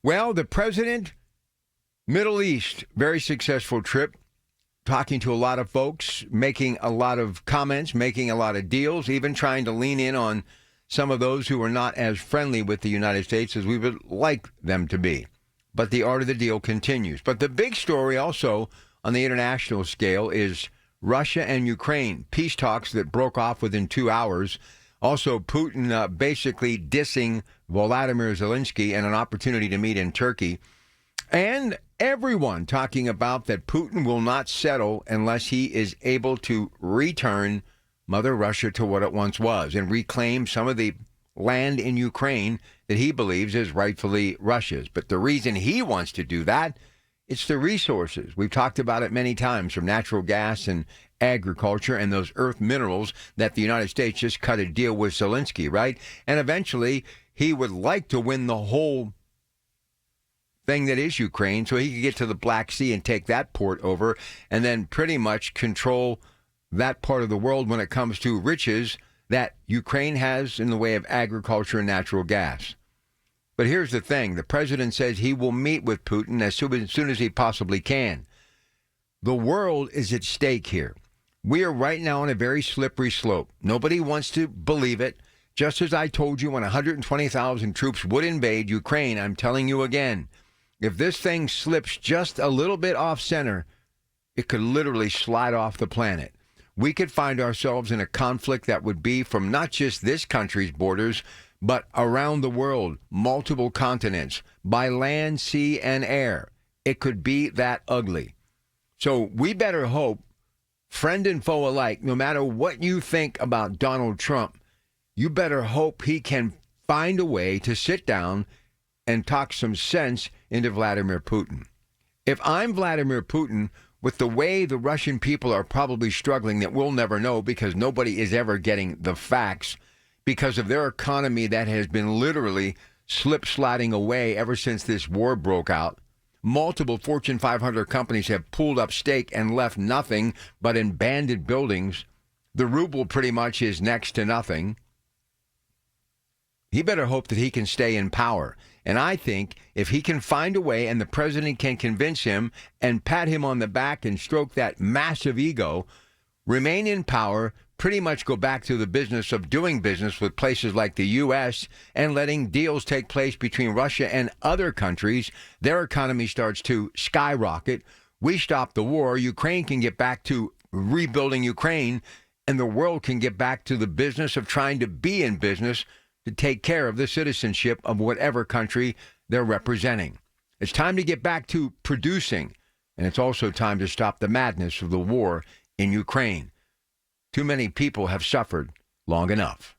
Well, the president, Middle East, very successful trip, talking to a lot of folks, making a lot of comments, making a lot of deals, even trying to lean in on some of those who are not as friendly with the United States as we would like them to be. But the art of the deal continues. But the big story also on the international scale is Russia and Ukraine, peace talks that broke off within 2 hours. Also, Putin basically dissing Volodymyr Zelensky and an opportunity to meet in Turkey. And everyone talking about that Putin will not settle unless he is able to return Mother Russia to what it once was and reclaim some of the land in Ukraine that he believes is rightfully Russia's. But the reason he wants to do that, it's the resources. We've talked about it many times, from natural gas and agriculture and those earth minerals that the United States just cut a deal with Zelensky, right? And eventually he would like to win the whole thing that is Ukraine so he could get to the Black Sea and take that port over and then pretty much control that part of the world when it comes to riches that Ukraine has in the way of agriculture and natural gas. But here's the thing. The president says he will meet with Putin as soon as he possibly can. The world is at stake here. We are right now on a very slippery slope. Nobody wants to believe it. Just as I told you when 120,000 troops would invade Ukraine, I'm telling you again, if this thing slips just a little bit off center, it could literally slide off the planet. We could find ourselves in a conflict that would be from not just this country's borders, but around the world, multiple continents, by land, sea, and air. It could be that ugly. So we better hope, friend and foe alike, no matter what you think about Donald Trump, you better hope he can find a way to sit down and talk some sense into Vladimir Putin. If I'm Vladimir Putin, with the way the Russian people are probably struggling that we'll never know because nobody is ever getting the facts because of their economy that has been literally slip-sliding away ever since this war broke out. Multiple Fortune 500 companies have pulled up stake and left nothing but in abandoned buildings. The ruble pretty much is next to nothing. He better hope that he can stay in power. And I think if he can find a way and the president can convince him and pat him on the back and stroke that massive ego, remain in power, pretty much go back to the business of doing business with places like the U.S. and letting deals take place between Russia and other countries, their economy starts to skyrocket. We stop the war. Ukraine can get back to rebuilding Ukraine, and the world can get back to the business of trying to be in business to take care of the citizenship of whatever country they're representing. It's time to get back to producing, and it's also time to stop the madness of the war in Ukraine. Too many people have suffered long enough.